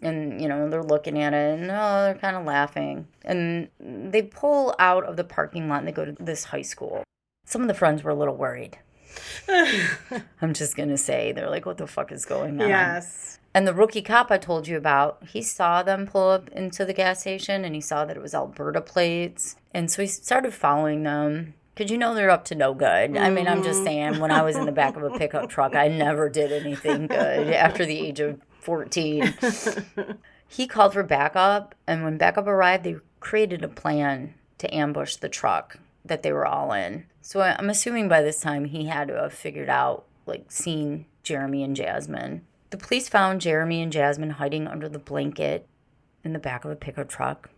And, you know, they're looking at it and, they're kind of laughing. And they pull out of the parking lot and they go to this high school. Some of the friends were a little worried. I'm just going to say, they're like, what the fuck is going on? Yes. And the rookie cop I told you about, he saw them pull up into the gas station and he saw that it was Alberta plates. And so he started following them. Because you know they're up to no good. Mm-hmm. I mean, I'm just saying, when I was in the back of a pickup truck, I never did anything good after the age of 14. He called for backup, and when backup arrived, they created a plan to ambush the truck that they were all in. So I'm assuming by this time he had to have figured out, like, seen Jeremy and Jasmine. The police found Jeremy and Jasmine hiding under the blanket in the back of a pickup truck.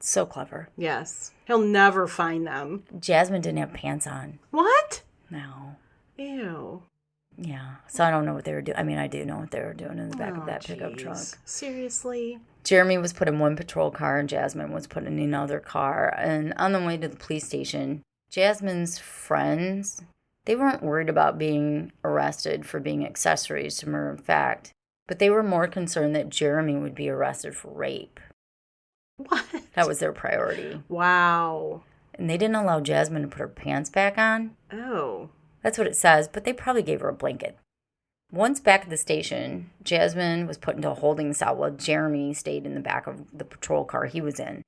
So clever. Yes. He'll never find them. Jasmine didn't have pants on. What? No. Ew. Yeah. So I don't know what they were doing. I mean, I do know what they were doing in the back of that pickup truck. Seriously? Jeremy was put in one patrol car and Jasmine was put in another car. And on the way to the police station, Jasmine's friends, they weren't worried about being arrested for being accessories to murder in fact, but they were more concerned that Jeremy would be arrested for rape. What? That was their priority. Wow. And they didn't allow Jasmine to put her pants back on. Oh. That's what it says, but they probably gave her a blanket. Once back at the station, Jasmine was put into a holding cell while Jeremy stayed in the back of the patrol car he was in.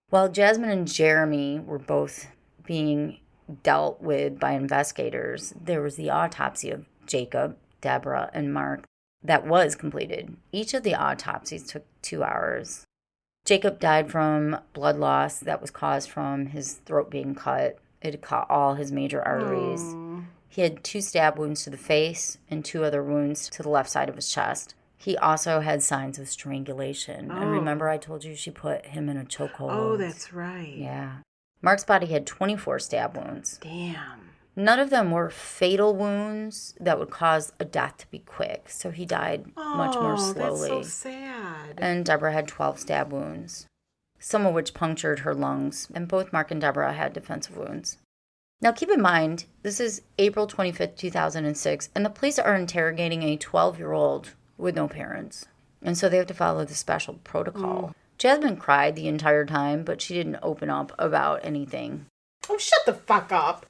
While Jasmine and Jeremy were both being dealt with by investigators, there was the autopsy of Jacob, Debra, and Marc that was completed. Each of the autopsies took 2 hours. Jacob died from blood loss that was caused from his throat being cut. It had caught all his major arteries. Oh. He had 2 stab wounds to the face and 2 other wounds to the left side of his chest. He also had signs of strangulation. Oh. And remember I told you she put him in a chokehold? Oh, that's right. Yeah. Marc's body had 24 stab wounds. Damn. None of them were fatal wounds that would cause a death to be quick. So he died much more slowly. That's so sad. And Debra had 12 stab wounds, some of which punctured her lungs, and both Marc and Debra had defensive wounds. Now keep in mind, this is April 25th, 2006, and the police are interrogating a 12-year-old with no parents. And so they have to follow the special protocol. Jasmine cried the entire time, but she didn't open up about anything. Oh, shut the fuck up.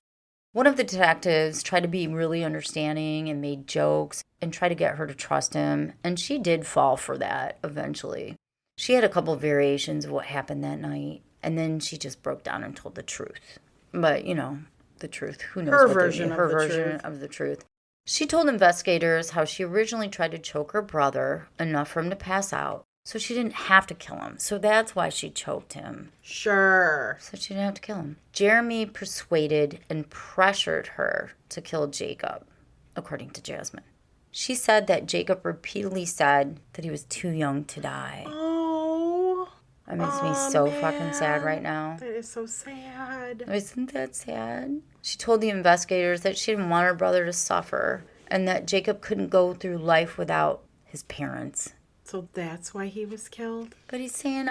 One of the detectives tried to be really understanding and made jokes and tried to get her to trust him, and she did fall for that eventually. She had a couple of variations of what happened that night, and then she just broke down and told the truth. But, you know, the truth. Who knows Her what version her of the version truth. of the truth. She told investigators how she originally tried to choke her brother enough for him to pass out, so she didn't have to kill him. So that's why she choked him. Sure. So she didn't have to kill him. Jeremy persuaded and pressured her to kill Jacob, according to Jasmine. She said that Jacob repeatedly said that he was too young to die. Oh. That makes me so fucking sad right now. That is so sad. Isn't that sad? She told the investigators that she didn't want her brother to suffer and that Jacob couldn't go through life without his parents. So that's why he was killed? But he's saying,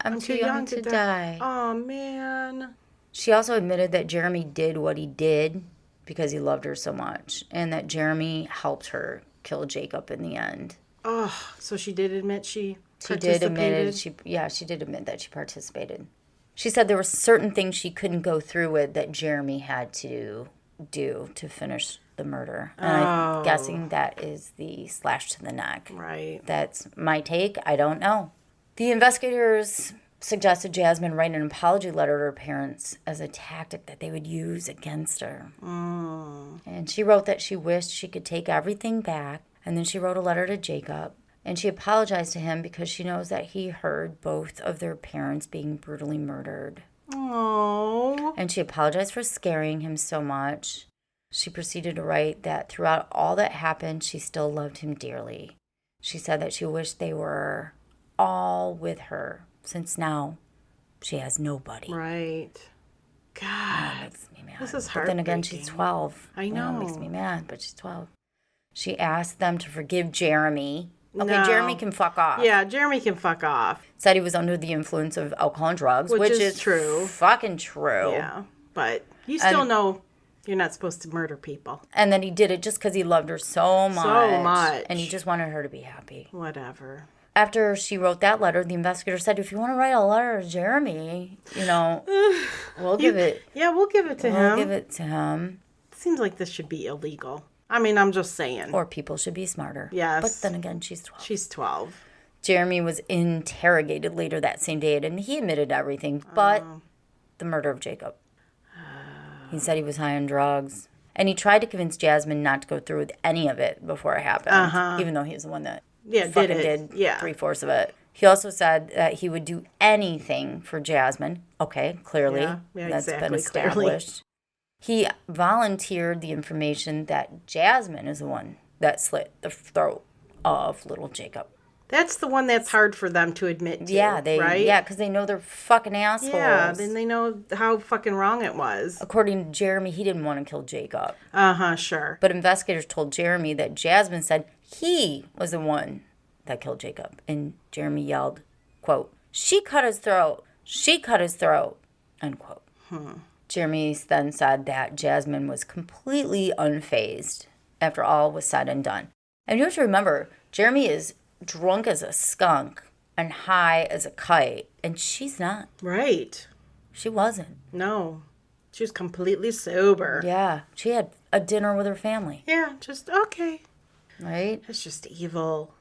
I'm too young to die. Oh, man. She also admitted that Jeremy did what he did because he loved her so much, and that Jeremy helped her kill Jacob in the end. Oh, so she did admit she She participated? she did admit that she participated. She said there were certain things she couldn't go through with that Jeremy had to do to finish the murder. And I'm guessing that is the slash to the neck. Right. That's my take. I don't know. The investigators suggested Jasmine write an apology letter to her parents as a tactic that they would use against her. And she wrote that she wished she could take everything back. And then she wrote a letter to Jacob. And she apologized to him because she knows that he heard both of their parents being brutally murdered. Oh. And she apologized for scaring him so much. She proceeded to write that throughout all that happened, she still loved him dearly. She said that she wished they were all with her, since now she has nobody. Right. God. That makes me mad. This is But then again, heartbreaking. she's 12. I You know. It makes me mad, but she's 12. She asked them to forgive Jeremy. Okay, No. Jeremy can fuck off. Yeah, Jeremy can fuck off. Said he was under the influence of alcohol and drugs, Which which is is true. fucking true. Yeah. But you still know you're not supposed to murder people. And then he did it just because he loved her so much. So much. And he just wanted her to be happy. Whatever. After she wrote that letter, the investigator said, if you want to write a letter to Jeremy, you know, we'll give it. Yeah, we'll give it to him. We'll give it to him. Seems like this should be illegal. I mean, I'm just saying. Or people should be smarter. Yes. But then again, she's 12. She's 12. Jeremy was interrogated later that same day, and he admitted everything but the murder of Jacob. He said he was high on drugs. And he tried to convince Jasmine not to go through with any of it before it happened, even though he was the one that fucking did 3/4 of it. He also said that he would do anything for Jasmine. Okay, clearly. Yeah, that's exactly, been established. He volunteered the information that Jasmine is the one that slit the throat of little Jacob. That's the one that's hard for them to admit to, Yeah, right? Yeah, because they know they're fucking assholes. Yeah, then they know how fucking wrong it was. According to Jeremy, he didn't want to kill Jacob. Uh-huh, sure. But investigators told Jeremy that Jasmine said he was the one that killed Jacob. And Jeremy yelled, quote, "She cut his throat. She cut his throat," unquote. Jeremy then said that Jasmine was completely unfazed after all was said and done. And you have to remember, Jeremy is drunk as a skunk and high as a kite, and she's not. Right. She wasn't. No. She was completely sober. Yeah, she had a dinner with her family. Yeah, just, okay. Right? It's just evil.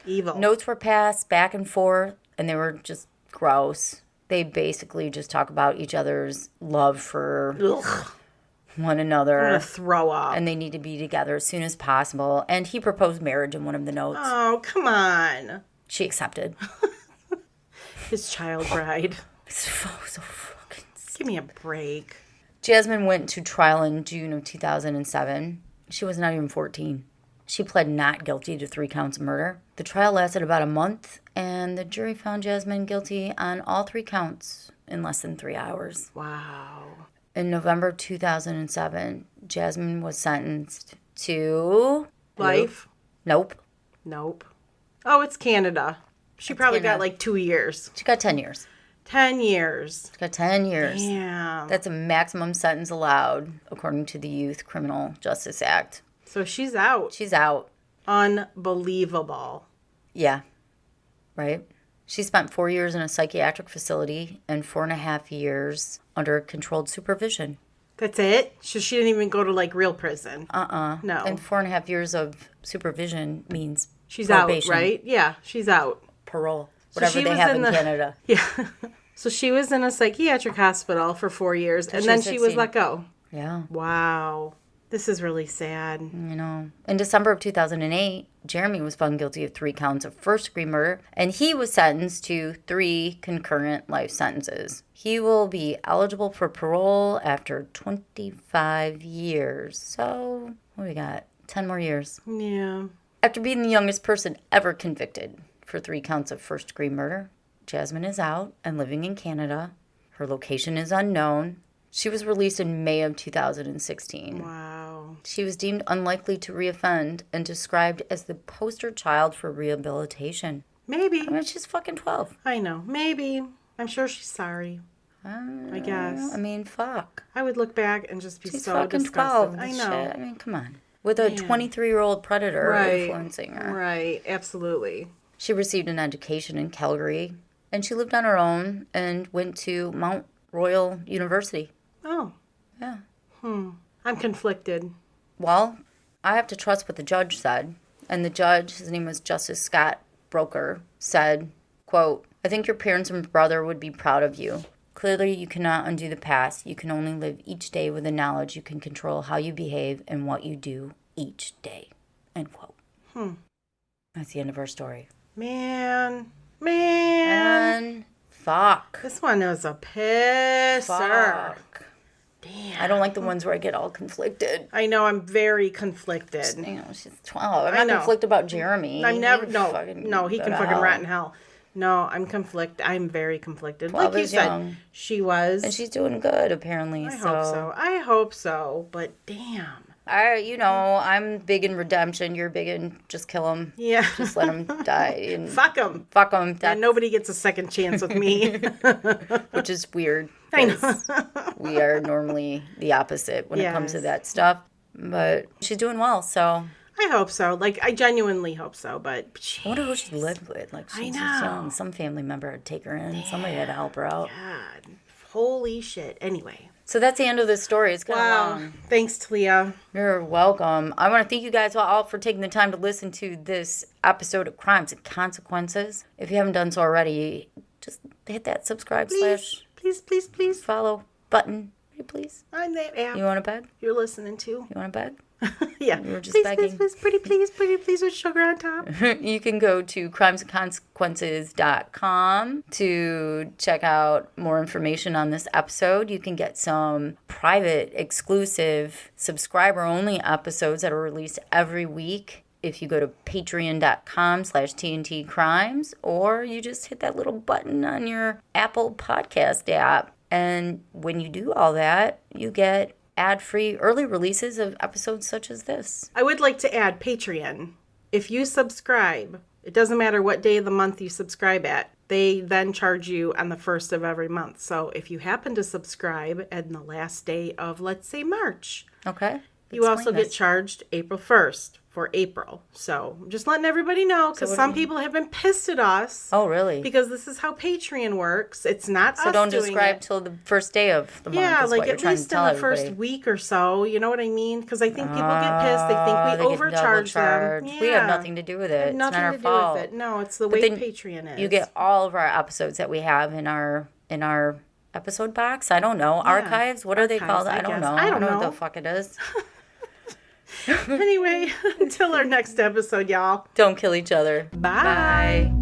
Evil. Notes were passed back and forth, and they were just gross. They basically just talk about each other's love for Ugh. one I'm another. gonna throw up. And they need to be together as soon as possible. And he proposed marriage in one of the notes. Oh, come on. She accepted. His child bride. So fucking... Give me a break. Jasmine went to trial in June of 2007. She was not even 14. She pled not guilty to 3 counts of murder. The trial lasted about a month, and the jury found Jasmine guilty on all 3 counts in less than 3 hours. Wow. In November 2007, Jasmine was sentenced to... Life? Nope. Nope. Oh, it's Canada. She probably Canada. got like 2 years. She got 10 years. 10 years. She got 10 years. Damn. That's a maximum sentence allowed, according to the Youth Criminal Justice Act. So she's out. She's out. Unbelievable. Yeah. Right? She spent 4 years in a psychiatric facility and 4.5 years under controlled supervision. That's it? So she didn't even go to like real prison. No. And 4.5 years of supervision means She's probation, out, right? Yeah, she's out. parole, So whatever she they was have in in the- Canada. Yeah. So she was in a psychiatric hospital for 4 years, and she then was she was 16. let go. Yeah. Wow. This is really sad. You know, in December of 2008, Jeremy was found guilty of 3 counts of first-degree murder, and he was sentenced to 3 concurrent life sentences. He will be eligible for parole after 25 years. So, what do we got? 10 more years. Yeah. After being the youngest person ever convicted for 3 counts of first-degree murder, Jasmine is out and living in Canada. Her location is unknown. She was released in May of 2016. Wow. She was deemed unlikely to reoffend and described as the poster child for rehabilitation. Maybe. I mean, she's fucking 12. I know. Maybe. I'm sure she's sorry. I guess. I mean, fuck. I would look back and just be She's so fucking disgusted. 12. I Shit. know. I mean, come on. With a 23-year-old predator influencing her. Right. Absolutely. She received an education in Calgary, and she lived on her own and went to Mount Royal University. Oh. Yeah. I'm conflicted. Well, I have to trust what the judge said. And the judge, his name was Justice Scott Broker, said, quote, "I think your parents and brother would be proud of you. Clearly, you cannot undo the past. You can only live each day with the knowledge you can control how you behave and what you do each day." End quote. That's the end of her story. Man. And fuck. This one was a pisser. Fuck. Damn. I don't like the ones where I get all conflicted. I know. I'm very conflicted. You know, she's 12. I'm I not know. conflicted about Jeremy. I'm never. He No. fucking No. He go can to fucking hell. rot in hell. No, I'm conflicted. I'm very conflicted. 12 Like you is said, young. she was. And she's doing good, apparently. I hope so. I hope so. But damn. I'm big in redemption. You're big in just kill him. Yeah. Just let him die. And Fuck them. fuck him. And nobody gets a second chance with me. Which is weird. I know. 'cause we are normally the opposite when it comes to Yes. that stuff. But she's doing well, so. I hope so. Like, I genuinely hope so. But I wonder who she lived with. Like, she's just young. Some family member had to take her in. Somebody had to help her out. God. Holy shit. Anyway. So that's the end of this story. It's kind of Wow. long. Thanks, Talia. You're welcome. I want to thank you guys all for taking the time to listen to this episode of Crimes and Consequences. If you haven't done so already, just hit that subscribe Please. follow button. Hey, please. On that app You want a bag? you're listening to. You want a bag? Yeah. We were just please, begging. pretty please with sugar on top. You can go to crimesandconsequences.com to check out more information on this episode. You can get some private, exclusive, subscriber-only episodes that are released every week. if you go to patreon.com/TNTcrimes, or you just hit that little button on your Apple Podcast app. And when you do all that, you get ad-free early releases of episodes such as this. I would like to add Patreon. If you subscribe, it doesn't matter what day of the month you subscribe at. They then charge you on the 1st of every month. So if you happen to subscribe on the last day of, let's say, March, okay, you also get charged April 1st for April. So I'm just letting everybody know, because some people have been pissed at us. Oh, really? Because this is how Patreon works. It's not us So don't doing subscribe it. till the first day of the month. Yeah, is like what you're at trying to least in tell the everybody. first week or so. You know what I mean? Because I think people get pissed. They think we They get overcharge them. double-charged. Yeah. We have nothing to do with it. It's not Nothing our to do fault. with it. No, it's the But way then Patreon is. You get all of our episodes that we have in our episode box. I don't know. Archives? What are they Archives, called? I I don't guess. know. I don't what know. the fuck it is. Anyway, until our next episode, y'all. Don't kill each other. Bye. Bye.